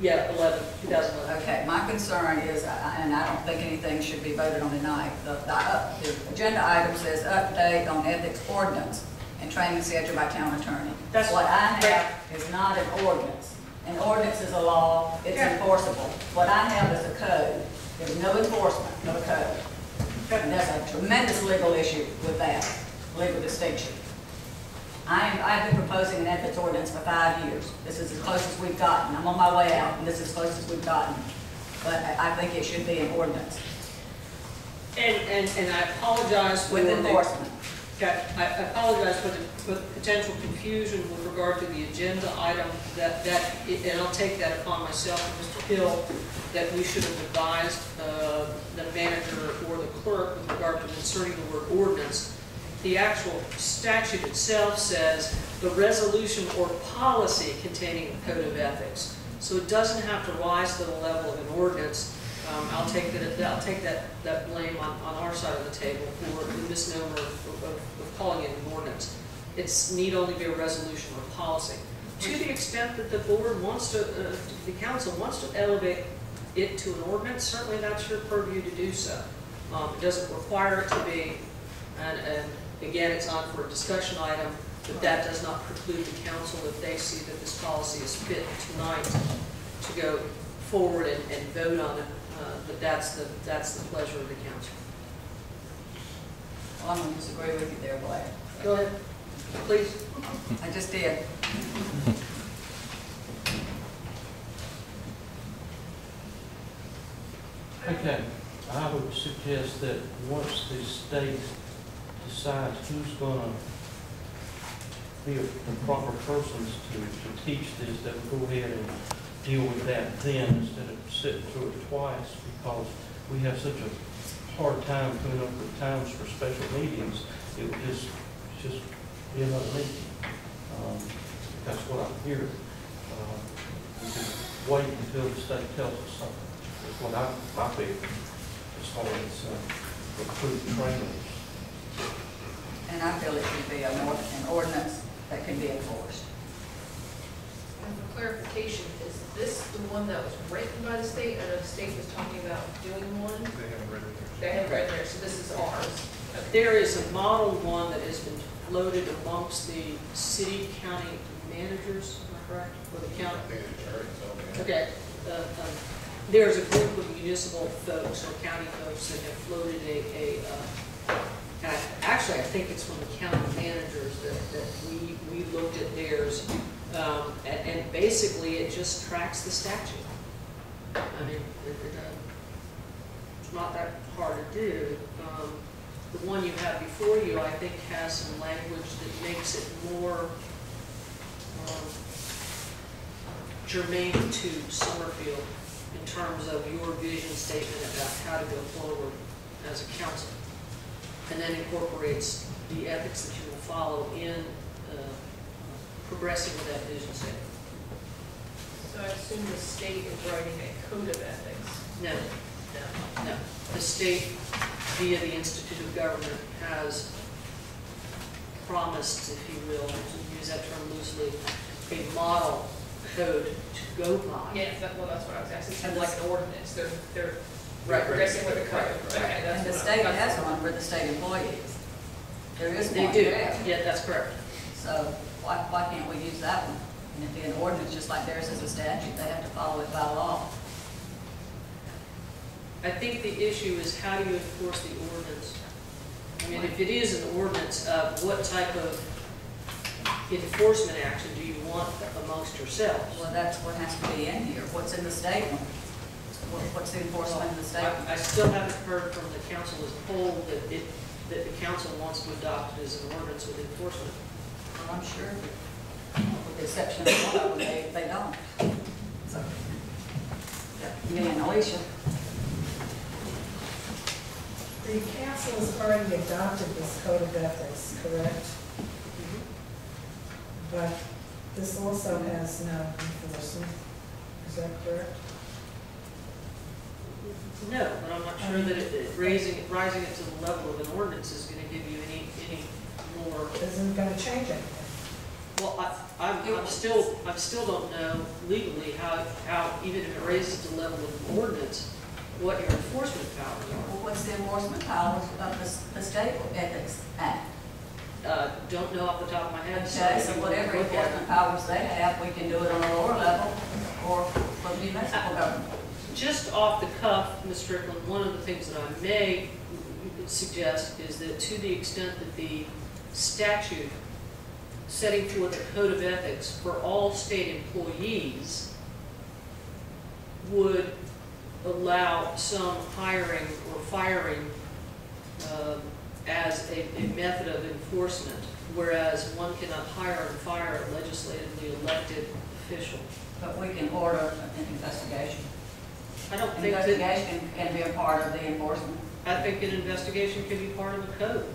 Yeah, 2011. Okay, my concern is, and I don't think anything should be voted on tonight, the agenda item says update on ethics ordinance and training schedule by town attorney. That's what I have is not an ordinance. An ordinance is a law, it's enforceable. What I have is a code. There's no enforcement of a code. And there's a tremendous legal issue with that, legal distinction. I've been proposing an ethics ordinance for 5 years. This is as close as we've gotten. I'm on my way out, and this is as close as we've gotten. But I think it should be an ordinance. And I apologize for with enforcement. I apologize for the potential confusion with regard to the agenda item and I'll take that upon myself and Mr. Hill, that we should have advised the manager or the clerk with regard to inserting the word ordinance. The actual statute itself says the resolution or policy containing a code of ethics. So it doesn't have to rise to the level of an ordinance. I'll take that blame on our side of the table for the misnomer of calling it an ordinance. It's need only be a resolution or policy. To the extent that the board wants to, the council wants to elevate it to an ordinance, certainly that's your purview to do so. It doesn't require it to be, and again, it's on for a discussion item, but that does not preclude the council, if they see that this policy is fit tonight, to go forward and vote on it. But that's the pleasure of the council. Well, I'm going to disagree with you there, Blair. Go ahead, please. I just did. Okay, I would suggest that once the state decides who's going to be the proper persons to teach this, that we go ahead and deal with that then instead of sitting through it twice, because we have such a hard time coming up with times for special meetings. It would just be another meeting. That's what I'm hearing. We can wait until the state tells us something. That's what I feel as far as recruit trainers. And I feel it should be an ordinance that can be enforced. And for clarification, is this the one that was written by the state? I know the state was talking about doing one. They haven't read it there. They haven't read it there, so this is ours. Okay. There is a model one that has been floated amongst the city county managers, am I correct? Or the county? I think it's attorneys, Okay. There's a group of municipal folks or county folks that have floated and actually I think it's from the county managers that we looked at theirs, and basically it just tracks the statute. I mean, it's not that hard to do. The one you have before you, I think, has some language that makes it more germane to Summerfield in terms of your vision statement about how to go forward as a council, and then incorporates the ethics that you will follow in progressing with that vision statement. So I assume the state is writing a code of ethics. No. No. No. The state, via the Institute of Government, has promised, if you will, to use that term loosely, a model code to go by. Yeah, that's what I was asking. It's kind of like an ordinance. They're Right. progressing with the code. Okay, that's And the what state that's has what one for the state employees. There is They one do. there. Yeah, that's correct. So why can't we use that one? And if the ordinance, just like theirs is a statute, they have to follow it by law. I think the issue is how do you enforce the ordinance? I mean, if it is an ordinance, what type of enforcement action do you want amongst yourselves? Well, that's what has to be in here. What's in the state one? What's the enforcement in the state one? I still haven't heard from the council as a whole that the council wants to adopt it as an ordinance with enforcement. Well, I'm sure, with the exception of one, they don't. So, me and Alicia. The council has already adopted this code of ethics, correct? But this also has no enforcement. Is that correct? No, but I'm not sure that rising it to the level of an ordinance is going to give you any more. Isn't going to change anything. Well, I'm still don't know legally how, even if it raises the level of ordinance, what your enforcement powers are. Well, what's the enforcement powers of the State Ethics Act? Don't know off the top of my head. Okay, so whatever enforcement powers they have, we can do it on a lower level or for the municipal government. Just off the cuff, Ms. Strickland, one of the things that I may suggest is that to the extent that the statute setting forth a code of ethics for all state employees would allow some hiring or firing as a method of enforcement, whereas one cannot hire and fire a legislatively elected official. But we can order an investigation. I don't think that, Investigation can be a part of the enforcement. I think an investigation can be part of the code.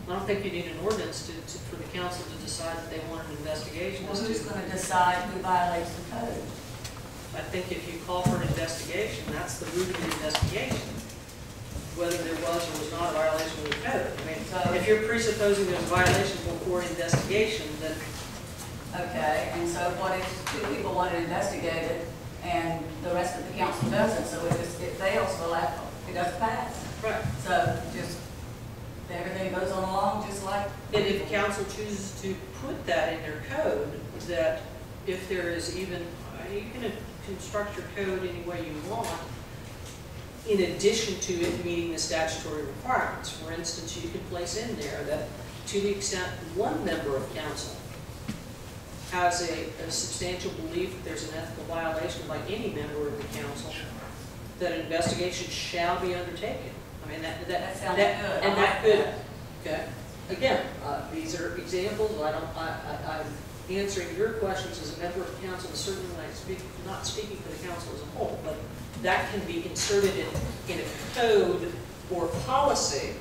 I don't think you need an ordinance for the council to decide that they want an investigation. Well, who's going to decide who violates the code? I think if you call for an investigation, that's the root of the investigation, whether there was or was not a violation of the code. I mean, if you're presupposing there's a violation before an investigation, then... Okay, and so what if two people want to investigate it and the rest of the council doesn't? So it fails, well, it doesn't pass. Right. So just, everything goes on along just like... And if council chooses to put that in their code, that if there is even, you can construct your code any way you want, in addition to it meeting the statutory requirements. For instance, you could place in there that to the extent one member of council has a substantial belief that there's an ethical violation by any member of the council, that an investigation shall be undertaken. I mean, That sounds good. and that could, okay. Again, these are examples. I'm answering your questions as a member of council, and certainly not speaking for the council as a whole, but that can be inserted in a code or policy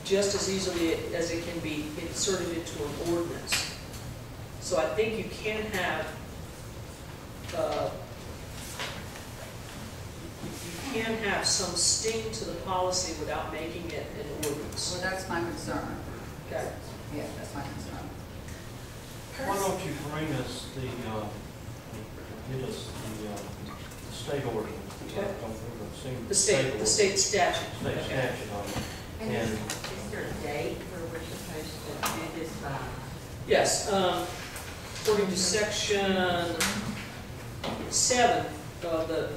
just as easily as it can be inserted into an ordinance. So I think you can have some sting to the policy without making it an ordinance. Well, that's my concern. Okay. Yeah, that's my concern. Why don't you bring us give us the state ordinance? Okay. The state state statute. State Okay. statute on it. And Is there a date where we're supposed to do this by? Yes, according to section 7 of the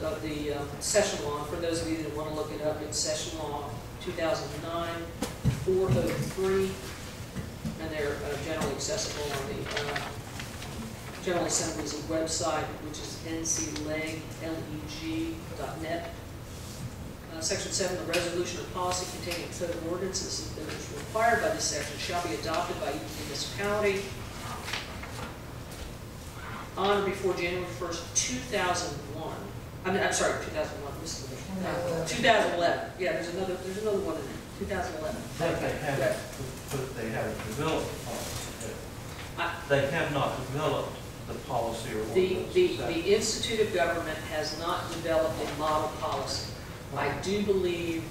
session law, for those of you that want to look it up, it's session law 2009-403, and they're generally accessible on the General Assembly's website, which is ncleg.net. Section 7, the resolution or policy containing code of ordinances that is required by this section shall be adopted by each municipality on or before January 1st, 2001. I'm sorry, 2001. This is 2011. Yeah, there's another one in there. 2011. but they haven't developed the policy. They have not developed the policy or ordinance. The Institute of Government has not developed a model policy. I do believe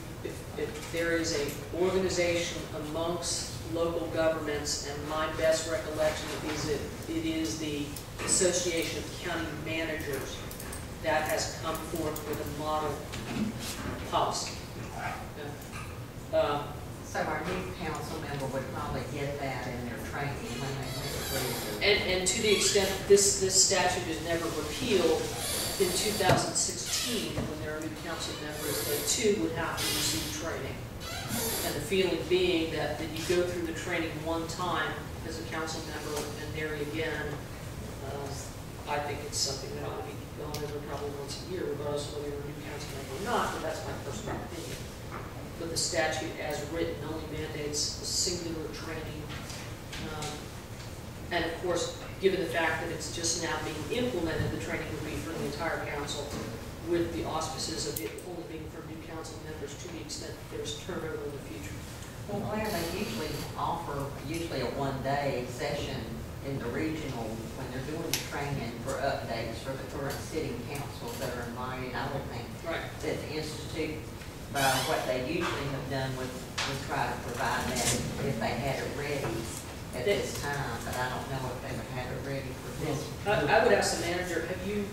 if there is an organization amongst local governments, and my best recollection is it is the Association of County Managers that has come forth with a model policy. So our new council member would probably get that in their training when they make it. And to the extent this statute is never repealed, in 2016, when there are new council members, they too would have to receive training. And the feeling being that you go through the training one time as a council member and there again, I think it's something that ought to be gone over probably once a year, regardless of whether you're a new council member or not, but that's my personal opinion. But the statute as written only mandates a singular training. And of course, given the fact that it's just now being implemented, the training would be for the entire council with the auspices of it only being for new council members to the extent that there's turnover in the future. Well, Claire, they usually offer a one-day session in the regional when they're doing the training for updates for the current sitting councils that are invited. I would think Right. that the Institute, what they usually have done would try to provide that if they had it ready at at this time, but I don't know if they would have it ready for this. I would ask the manager, have you